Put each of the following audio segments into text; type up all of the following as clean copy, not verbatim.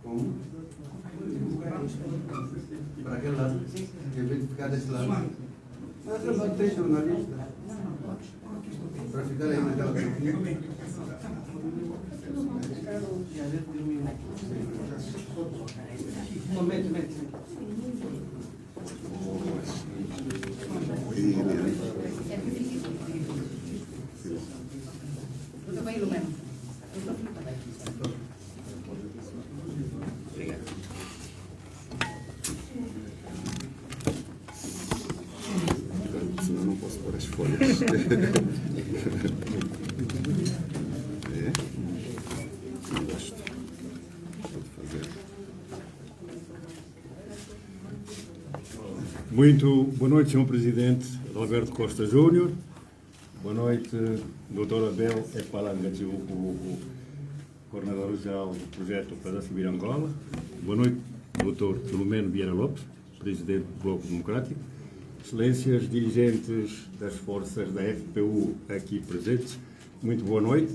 Como? Para aquele lado? Em vez de ficar desse lado? Mas eu não tenho jornalista. Para ficar aí naquela coisa. Senão não posso pôr as folhas. Não gosto. Pode fazer. Muito boa noite, Sr. Presidente Roberto Costa Júnior. Boa noite, Dr. Abel Epalanga, o coordenador-geral do projeto para subir Angola. Boa noite, Dr. Filomeno Vieira Lopes, presidente do Bloco Democrático. Excelências, dirigentes das forças da FPU aqui presentes, muito boa noite.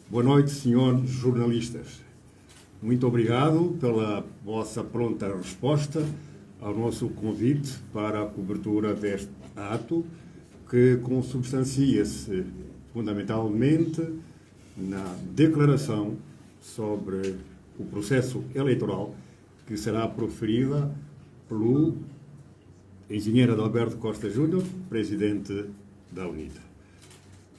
Boa noite, senhores jornalistas. Muito obrigado pela vossa pronta resposta ao nosso convite para a cobertura deste ato, que consubstancia-se fundamentalmente na declaração sobre o processo eleitoral que será proferida pelo engenheiro Adalberto Costa Júnior, presidente da UNITA.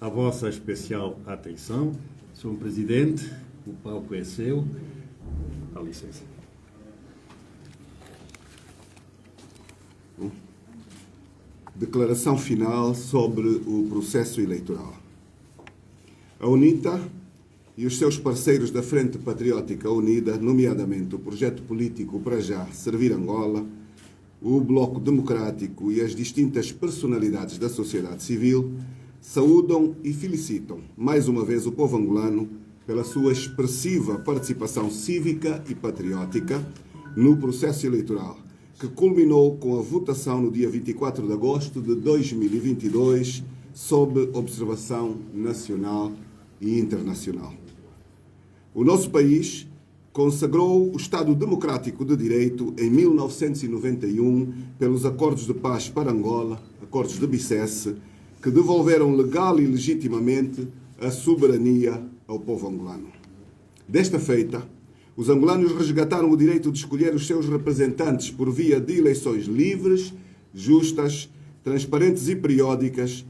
A vossa especial atenção, Sr. Presidente, o palco é seu. A licença. Declaração final sobre o processo eleitoral. A UNITA e os seus parceiros da Frente Patriótica Unida, nomeadamente o projeto político Para Já Servir Angola, o Bloco Democrático e as distintas personalidades da sociedade civil, saúdam e felicitam mais uma vez o povo angolano pela sua expressiva participação cívica e patriótica no processo eleitoral, que culminou com a votação no dia 24 de agosto de 2022, sob observação nacional e internacional. O nosso país consagrou o Estado Democrático de Direito em 1991 pelos Acordos de Paz para Angola, Acordos de Bicesse, que devolveram legal e legitimamente a soberania ao povo angolano. Desta feita, os angolanos resgataram o direito de escolher os seus representantes por via de eleições livres, justas, transparentes e periódicas,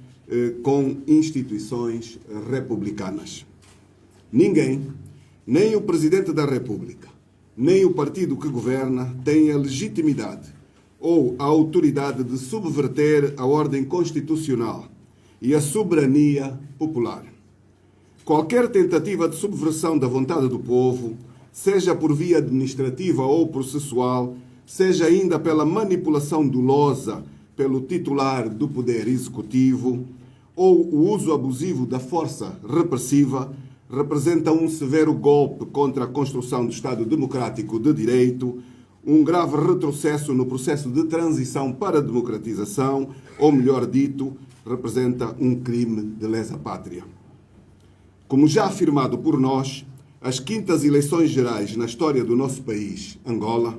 com instituições republicanas. Ninguém, nem o Presidente da República, nem o partido que governa, tem a legitimidade ou a autoridade de subverter a ordem constitucional e a soberania popular. Qualquer tentativa de subversão da vontade do povo, seja por via administrativa ou processual, seja ainda pela manipulação dolosa pelo titular do poder executivo ou o uso abusivo da força repressiva, representa um severo golpe contra a construção do Estado Democrático de Direito, um grave retrocesso no processo de transição para a democratização, ou melhor dito, representa um crime de lesa pátria. Como já afirmado por nós, as quintas eleições gerais na história do nosso país, Angola,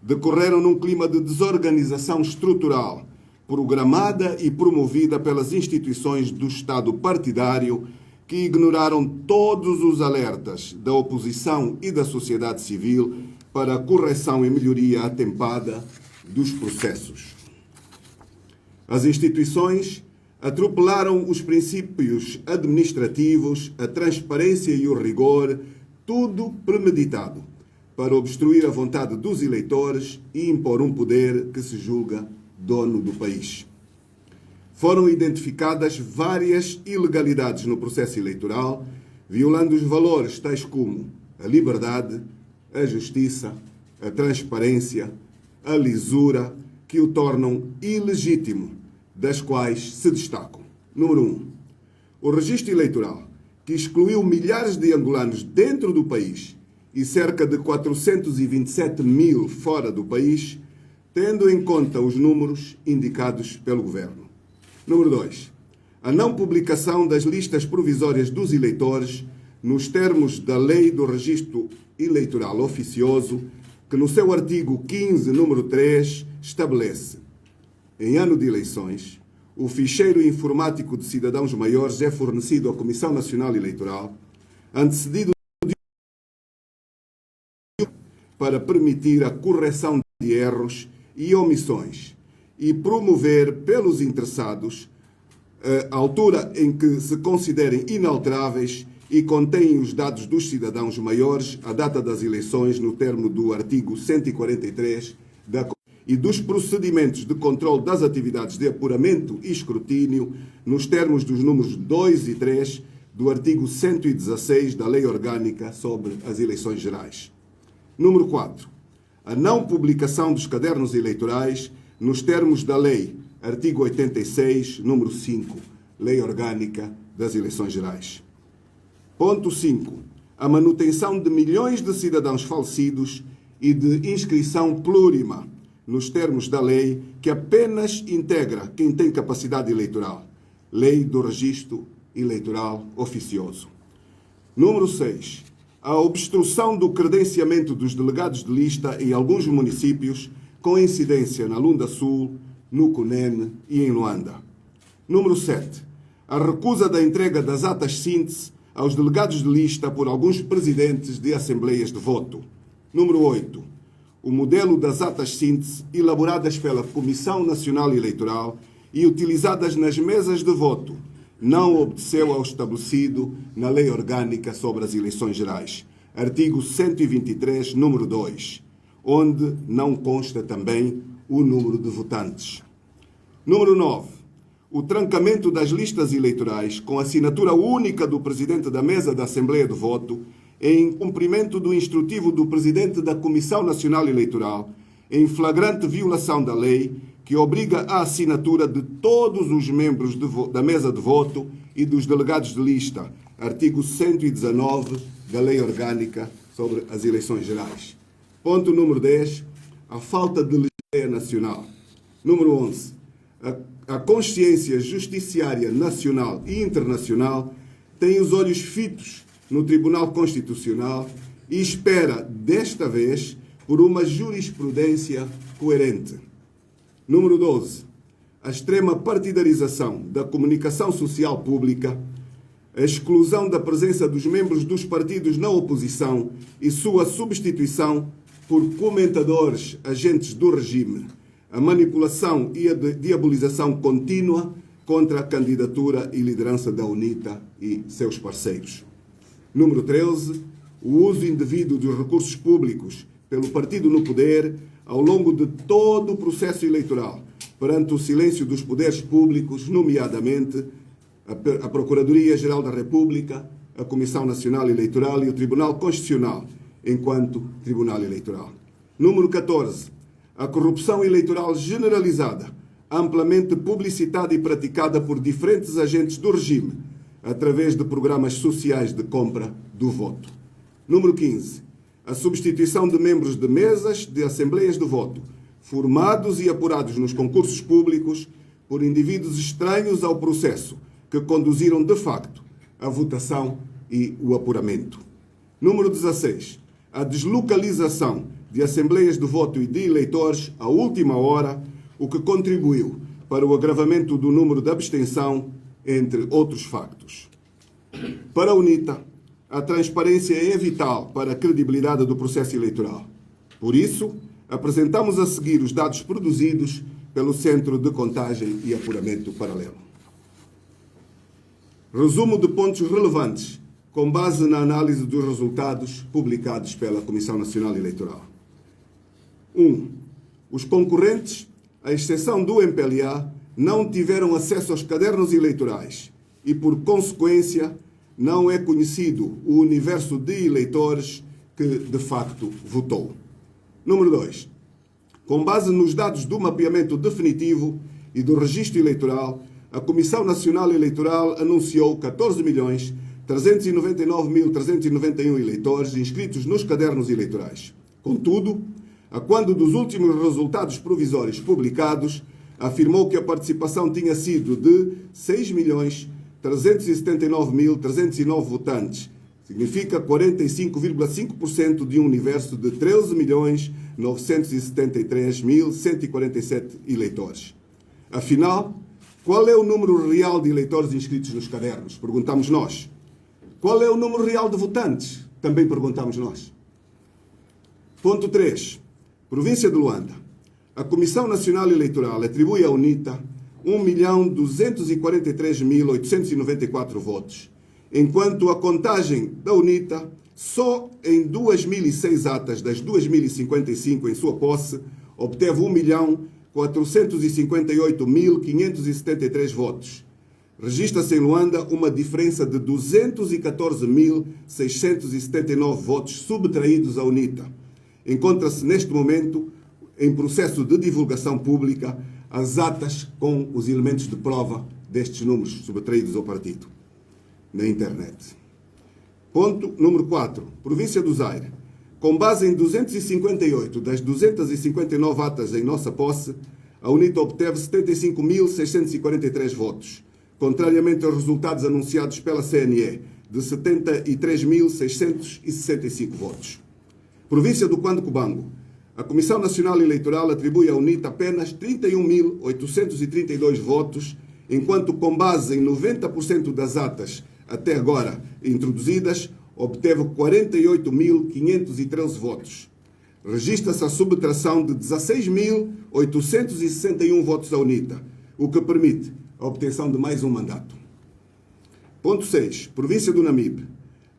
decorreram num clima de desorganização estrutural, programada e promovida pelas instituições do Estado partidário, que ignoraram todos os alertas da oposição e da sociedade civil para a correção e melhoria atempada dos processos. As instituições atropelaram os princípios administrativos, a transparência e o rigor, tudo premeditado, para obstruir a vontade dos eleitores e impor um poder que se julga dono do país. Foram identificadas várias ilegalidades no processo eleitoral, violando os valores tais como a liberdade, a justiça, a transparência, a lisura, que o tornam ilegítimo, das quais se destacam: número 1, o registro eleitoral, que excluiu milhares de angolanos dentro do país e cerca de 427 mil fora do país, tendo em conta os números indicados pelo Governo. Número 2, a não publicação das listas provisórias dos eleitores, nos termos da Lei do Registro Eleitoral Oficioso, que no seu artigo 15, número 3, estabelece: em ano de eleições, o ficheiro informático de cidadãos maiores é fornecido à Comissão Nacional Eleitoral, antecedido para permitir a correção de erros e omissões e promover pelos interessados a altura em que se considerem inalteráveis e contêm os dados dos cidadãos maiores à data das eleições no termo do artigo 143 da e dos procedimentos de controle das atividades de apuramento e escrutínio nos termos dos números 2 e 3 do artigo 116 da Lei Orgânica sobre as Eleições Gerais. Número 4. A não publicação dos cadernos eleitorais nos termos da Lei, artigo 86, número 5, Lei Orgânica das Eleições Gerais. Ponto 5. A manutenção de milhões de cidadãos falecidos e de inscrição plurima nos termos da lei que apenas integra quem tem capacidade eleitoral. Lei do Registro Eleitoral Oficioso. Número 6. A obstrução do credenciamento dos delegados de lista em alguns municípios, com incidência na Lunda Sul, no Cunene e em Luanda. Número 7. A recusa da entrega das atas síntese aos delegados de lista por alguns presidentes de assembleias de voto. Número 8. O modelo das atas síntese elaboradas pela Comissão Nacional Eleitoral e utilizadas nas mesas de voto não obedeceu ao estabelecido na Lei Orgânica sobre as Eleições Gerais, artigo 123, número 2, onde não consta também o número de votantes. Número 9. O trancamento das listas eleitorais com assinatura única do Presidente da Mesa da Assembleia de Voto em cumprimento do instrutivo do Presidente da Comissão Nacional Eleitoral, em flagrante violação da lei que obriga a assinatura de todos os membros da mesa de voto e dos delegados de lista, artigo 119 da Lei Orgânica sobre as Eleições Gerais. Ponto número 10. A falta de legislação nacional. Número 11. A consciência justiciária nacional e internacional tem os olhos fitos no Tribunal Constitucional e espera, desta vez, por uma jurisprudência coerente. Número 12. A extrema partidarização da comunicação social pública, a exclusão da presença dos membros dos partidos na oposição e sua substituição por comentadores agentes do regime, a manipulação e a diabolização contínua contra a candidatura e liderança da UNITA e seus parceiros. Número 13. O uso indevido dos recursos públicos pelo partido no poder ao longo de todo o processo eleitoral, perante o silêncio dos poderes públicos, nomeadamente a Procuradoria-Geral da República, a Comissão Nacional Eleitoral e o Tribunal Constitucional, enquanto Tribunal Eleitoral. Número 14. A corrupção eleitoral generalizada, amplamente publicitada e praticada por diferentes agentes do regime, através de programas sociais de compra do voto. Número 15. A substituição de membros de mesas de assembleias de voto, formados e apurados nos concursos públicos, por indivíduos estranhos ao processo, que conduziram de facto a votação e o apuramento. Número 16. A deslocalização de assembleias de voto e de eleitores à última hora, o que contribuiu para o agravamento do número de abstenção, entre outros factos. Para a UNITA, a transparência é vital para a credibilidade do processo eleitoral. Por isso, apresentamos a seguir os dados produzidos pelo Centro de Contagem e Apuramento Paralelo. Resumo de pontos relevantes com base na análise dos resultados publicados pela Comissão Nacional Eleitoral. 1. Os concorrentes, à exceção do MPLA, não tiveram acesso aos cadernos eleitorais e, por consequência, não é conhecido o universo de eleitores que, de facto, votou. Número 2. Com base nos dados do mapeamento definitivo e do registro eleitoral, a Comissão Nacional Eleitoral anunciou 14.399.391 eleitores inscritos nos cadernos eleitorais. Contudo, a quando dos últimos resultados provisórios publicados, afirmou que a participação tinha sido de 6.379.309 votantes, Significa 45,5% de um universo de 13.973.147 eleitores. Afinal, qual é o número real de eleitores inscritos nos cadernos? Perguntamos nós. Qual é o número real de votantes? Também perguntamos nós. Ponto 3. Província de Luanda. A Comissão Nacional Eleitoral atribui à UNITA 1.243.894 votos, enquanto a contagem da UNITA, só em 2.006 atas das 2.055 em sua posse, obteve 1.458.573 votos. Registra-se em Luanda uma diferença de 214.679 votos subtraídos à UNITA. Encontra-se neste momento em processo de divulgação pública as atas com os elementos de prova destes números subtraídos ao partido na internet. Ponto número 4. Província do Zaire. Com base em 258 das 259 atas em nossa posse, a UNITA obteve 75.643 votos, contrariamente aos resultados anunciados pela CNE, de 73.665 votos. Província do Cuando-Cubango. A Comissão Nacional Eleitoral atribui à UNITA apenas 31.832 votos, enquanto, com base em 90% das atas até agora introduzidas, obteve 48.513 votos. Registra-se a subtração de 16.861 votos à UNITA, o que permite a obtenção de mais um mandato. Ponto 6. Província do Namibe.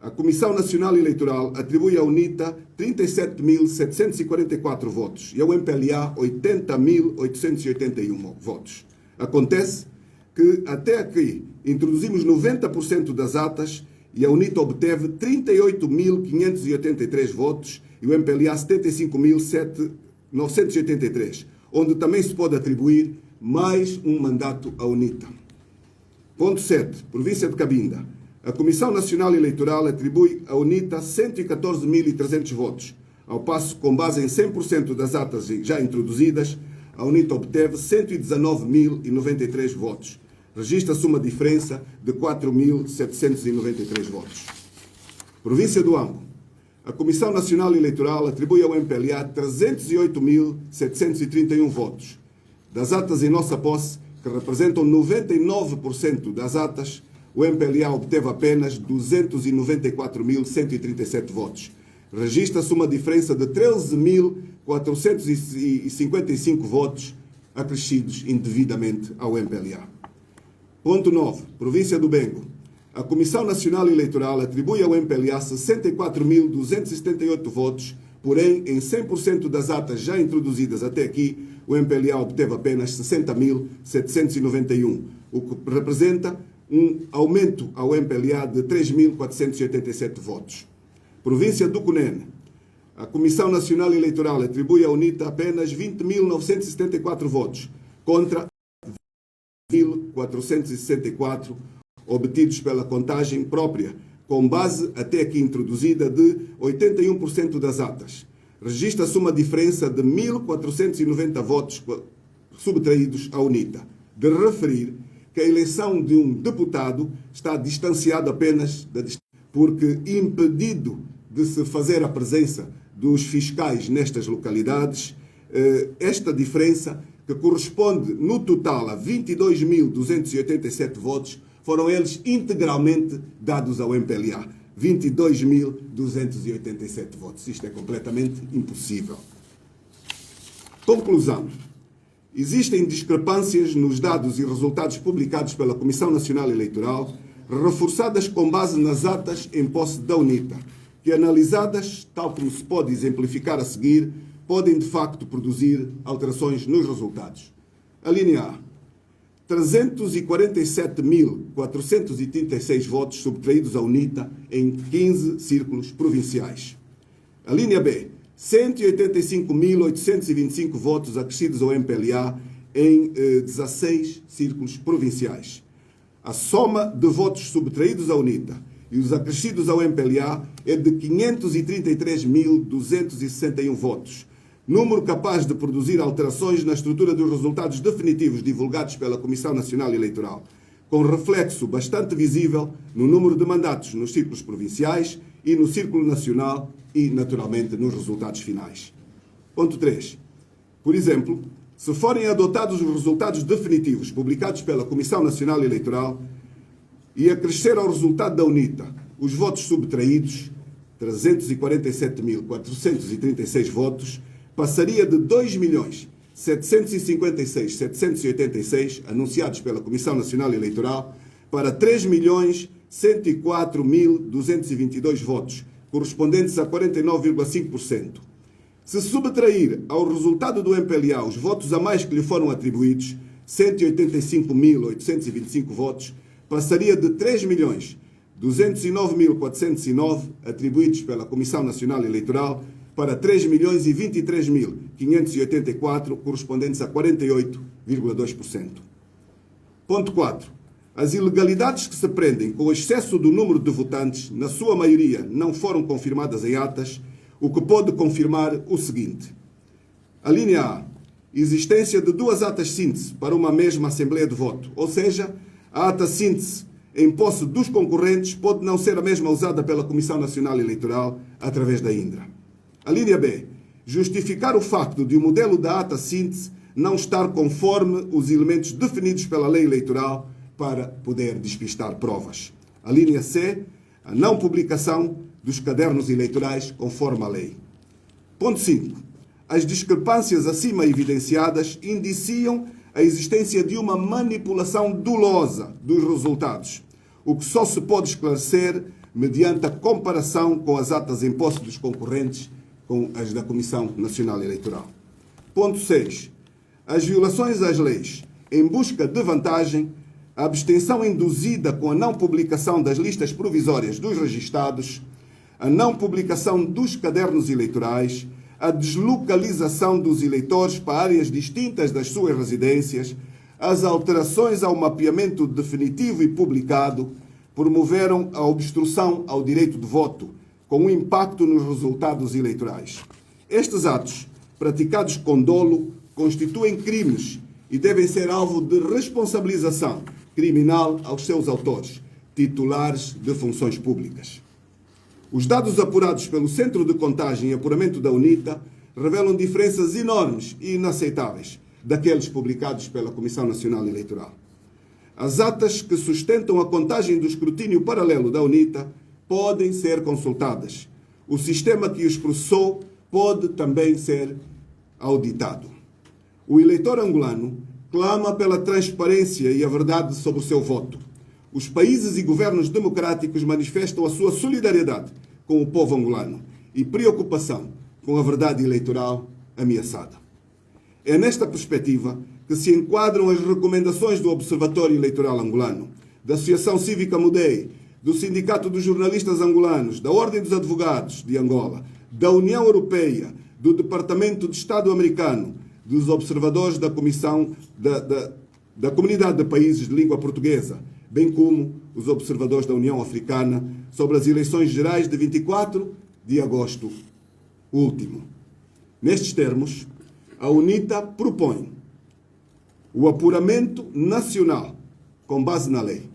A Comissão Nacional Eleitoral atribui à UNITA 37.744 votos e ao MPLA 80.881 votos. Acontece que até aqui introduzimos 90% das atas e a UNITA obteve 38.583 votos e o MPLA 75.983, onde também se pode atribuir mais um mandato à UNITA. Ponto 7. Província de Cabinda. A Comissão Nacional Eleitoral atribui à UNITA 114.300 votos, ao passo que, com base em 100% das atas já introduzidas, a UNITA obteve 119.093 votos. Registra-se uma diferença de 4.793 votos. Província do Ambo. A Comissão Nacional Eleitoral atribui ao MPLA 308.731 votos. Das atas em nossa posse, que representam 99% das atas, o MPLA obteve apenas 294.137 votos. Registra-se uma diferença de 13.455 votos acrescidos indevidamente ao MPLA. Ponto 9. Província do Bengo. A Comissão Nacional Eleitoral atribui ao MPLA 64.278 votos, porém, em 100% das atas já introduzidas até aqui, o MPLA obteve apenas 60.791, o que representa um aumento ao MPLA de 3.487 votos. Província do Cunene. A Comissão Nacional Eleitoral atribui à UNITA apenas 20.974 votos, contra 1.464 obtidos pela contagem própria, com base até aqui introduzida de 81% das atas. Registra-se uma diferença de 1.490 votos subtraídos à UNITA. De referir que a eleição de um deputado está distanciada apenas da distância, porque impedido de se fazer a presença dos fiscais nestas localidades, esta diferença, que corresponde no total a 22.287 votos, foram eles integralmente dados ao MPLA. 22.287 votos. Isto é completamente impossível. Conclusão. Existem discrepâncias nos dados e resultados publicados pela Comissão Nacional Eleitoral, reforçadas com base nas atas em posse da UNITA, que, analisadas, tal como se pode exemplificar a seguir, podem de facto produzir alterações nos resultados. A linha A. 347.436 votos subtraídos à UNITA em 15 círculos provinciais. A linha B. 185.825 votos acrescidos ao MPLA em 16 círculos provinciais. A soma de votos subtraídos à UNITA e os acrescidos ao MPLA é de 533.261 votos, número capaz de produzir alterações na estrutura dos resultados definitivos divulgados pela Comissão Nacional Eleitoral. com reflexo bastante visível no número de mandatos nos círculos provinciais e no círculo nacional e, naturalmente, nos resultados finais. Ponto 3. Por exemplo, se forem adotados os resultados definitivos publicados pela Comissão Nacional Eleitoral e acrescer ao resultado da UNITA os votos subtraídos, 347.436 votos, passaria de 2.756.786 anunciados pela Comissão Nacional Eleitoral para 3.104.222 votos, correspondentes a 49,5%. Se subtrair ao resultado do MPLA os votos a mais que lhe foram atribuídos, 185.825 votos, passaria de 3.209.409 atribuídos pela Comissão Nacional Eleitoral para 3.023.584, correspondentes a 48,2%. Ponto 4. As ilegalidades que se prendem com o excesso do número de votantes, na sua maioria, não foram confirmadas em atas, o que pode confirmar o seguinte. A linha A. Existência de duas atas síntese para uma mesma Assembleia de Voto, ou seja, a ata síntese em posse dos concorrentes pode não ser a mesma usada pela Comissão Nacional Eleitoral através da Indra. A linha B. Justificar o facto de o modelo da ata síntese não estar conforme os elementos definidos pela lei eleitoral para poder despistar provas. A linha C. A não publicação dos cadernos eleitorais conforme a lei. Ponto 5. As discrepâncias acima evidenciadas indiciam a existência de uma manipulação dolosa dos resultados, o que só se pode esclarecer mediante a comparação com as atas em posse dos concorrentes com as da Comissão Nacional Eleitoral. Ponto 6. As violações às leis em busca de vantagem, a abstenção induzida com a não publicação das listas provisórias dos registados, a não publicação dos cadernos eleitorais, a deslocalização dos eleitores para áreas distintas das suas residências, as alterações ao mapeamento definitivo e publicado, promoveram a obstrução ao direito de voto, com um impacto nos resultados eleitorais. Estes atos, praticados com dolo, constituem crimes e devem ser alvo de responsabilização criminal aos seus autores, titulares de funções públicas. Os dados apurados pelo Centro de Contagem e Apuramento da UNITA revelam diferenças enormes e inaceitáveis daqueles publicados pela Comissão Nacional Eleitoral. As atas que sustentam a contagem do escrutínio paralelo da UNITA podem ser consultadas. O sistema que os processou pode também ser auditado. O eleitor angolano clama pela transparência e a verdade sobre o seu voto. Os países e governos democráticos manifestam a sua solidariedade com o povo angolano e preocupação com a verdade eleitoral ameaçada. É nesta perspectiva que se enquadram as recomendações do Observatório Eleitoral Angolano, da Associação Cívica Mudei, do Sindicato dos Jornalistas Angolanos, da Ordem dos Advogados de Angola, da União Europeia, do Departamento de Estado americano, dos observadores da Comissão da Comunidade de Países de Língua Portuguesa, bem como os observadores da União Africana sobre as eleições gerais de 24 de agosto último. Nestes termos, a UNITA propõe o apuramento nacional com base na lei,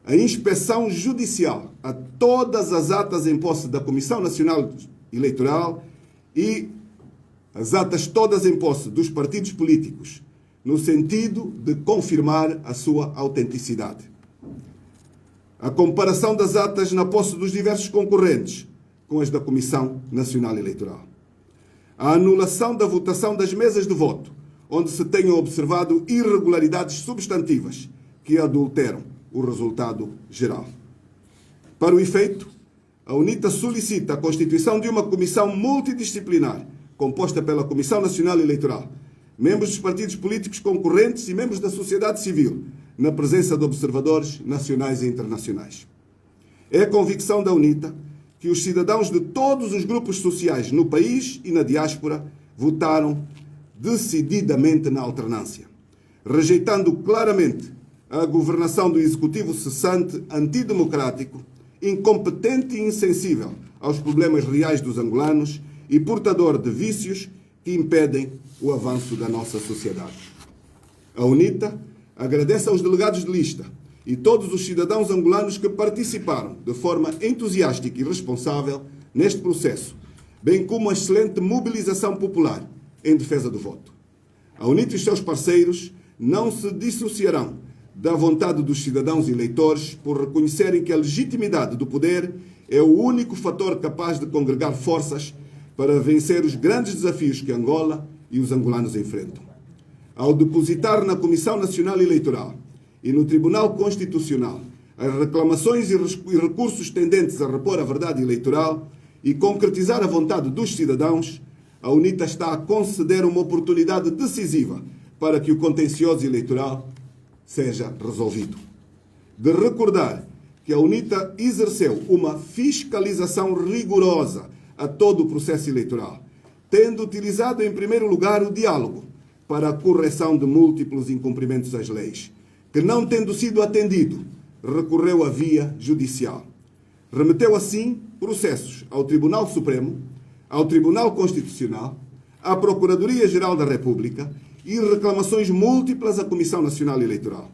a inspeção judicial a todas as atas em posse da Comissão Nacional Eleitoral e as atas todas em posse dos partidos políticos, no sentido de confirmar a sua autenticidade. A comparação das atas na posse dos diversos concorrentes com as da Comissão Nacional Eleitoral. A anulação da votação das mesas de voto, onde se tenham observado irregularidades substantivas que adulteram o resultado geral. Para o efeito, a UNITA solicita a constituição de uma comissão multidisciplinar, composta pela Comissão Nacional Eleitoral, membros dos partidos políticos concorrentes e membros da sociedade civil, na presença de observadores nacionais e internacionais. É a convicção da UNITA que os cidadãos de todos os grupos sociais no país e na diáspora votaram decididamente na alternância, rejeitando claramente a governação do executivo cessante antidemocrático, incompetente e insensível aos problemas reais dos angolanos e portador de vícios que impedem o avanço da nossa sociedade. A UNITA Agradece aos delegados de lista e todos os cidadãos angolanos que participaram de forma entusiástica e responsável neste processo, bem como a excelente mobilização popular em defesa do voto. A UNITA e os seus parceiros não se dissociarão da vontade dos cidadãos e eleitores por reconhecerem que a legitimidade do poder é o único fator capaz de congregar forças para vencer os grandes desafios que Angola e os angolanos enfrentam. Ao depositar na Comissão Nacional Eleitoral e no Tribunal Constitucional as reclamações e recursos tendentes a repor a verdade eleitoral e concretizar a vontade dos cidadãos, a UNITA está a conceder uma oportunidade decisiva para que o contencioso eleitoral seja resolvido. De recordar que a UNITA exerceu uma fiscalização rigorosa a todo o processo eleitoral, tendo utilizado em primeiro lugar o diálogo para a correção de múltiplos incumprimentos às leis, que não tendo sido atendido, recorreu à via judicial. Remeteu assim processos ao Tribunal Supremo, ao Tribunal Constitucional, à Procuradoria-Geral da República e reclamações múltiplas à Comissão Nacional Eleitoral.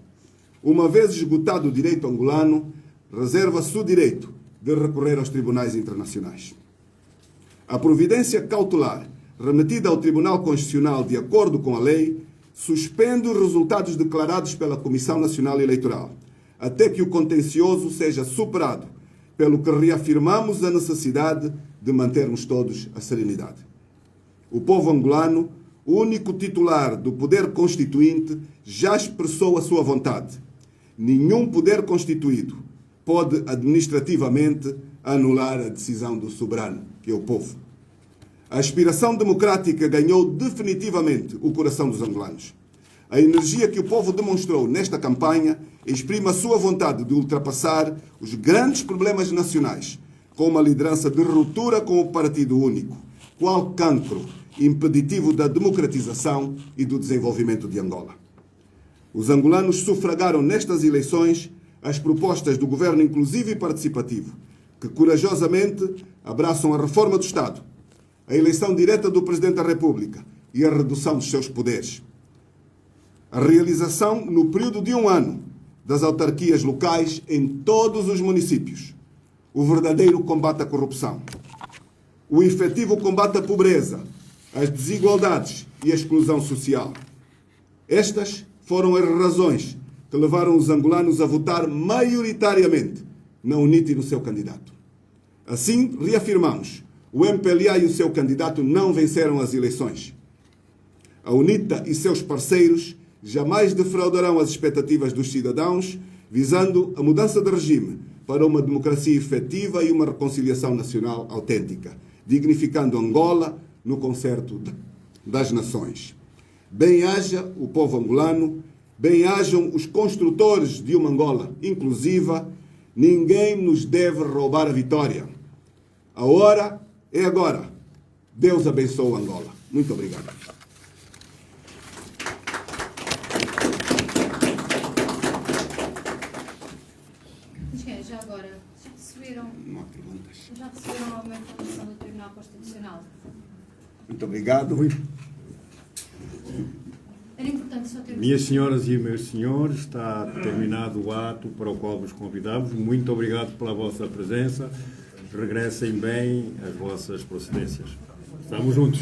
Uma vez esgotado o direito angolano, reserva-se o direito de recorrer aos tribunais internacionais. A providência cautelar remetida ao Tribunal Constitucional de acordo com a lei suspende os resultados declarados pela Comissão Nacional Eleitoral, até que o contencioso seja superado, pelo que reafirmamos a necessidade de mantermos todos a serenidade. O povo angolano, o único titular do poder constituinte, já expressou a sua vontade. Nenhum poder constituído pode administrativamente anular a decisão do soberano, que é o povo. A aspiração democrática ganhou definitivamente o coração dos angolanos. A energia que o povo demonstrou nesta campanha exprime a sua vontade de ultrapassar os grandes problemas nacionais, com uma liderança de ruptura com o Partido Único, qual cancro impeditivo da democratização e do desenvolvimento de Angola. Os angolanos sufragaram nestas eleições as propostas do governo inclusivo e participativo, que corajosamente abraçam a reforma do Estado, a eleição direta do Presidente da República e a redução dos seus poderes. A realização, no período de 1 ano, das autarquias locais em todos os municípios. O verdadeiro combate à corrupção. O efetivo combate à pobreza, às desigualdades e à exclusão social. Estas foram as razões que levaram os angolanos a votar maioritariamente na UNITA e no seu candidato. Assim, reafirmamos, o MPLA e o seu candidato não venceram as eleições. A UNITA e seus parceiros jamais defraudarão as expectativas dos cidadãos, visando a mudança de regime para uma democracia efetiva e uma reconciliação nacional autêntica, dignificando Angola no concerto das nações. Bem-haja o povo angolano, bem-hajam os construtores de uma Angola inclusiva, ninguém nos deve roubar a vitória. A hora é agora. Deus abençoe Angola. Muito obrigado. Já agora, Não há perguntas. já receberam alguma informação do Tribunal Constitucional? Muito obrigado. Era importante só ter... Minhas senhoras e meus senhores, está terminado o ato para o qual vos convidamos. Muito obrigado pela vossa presença. Regressem bem às vossas procedências. Estamos juntos.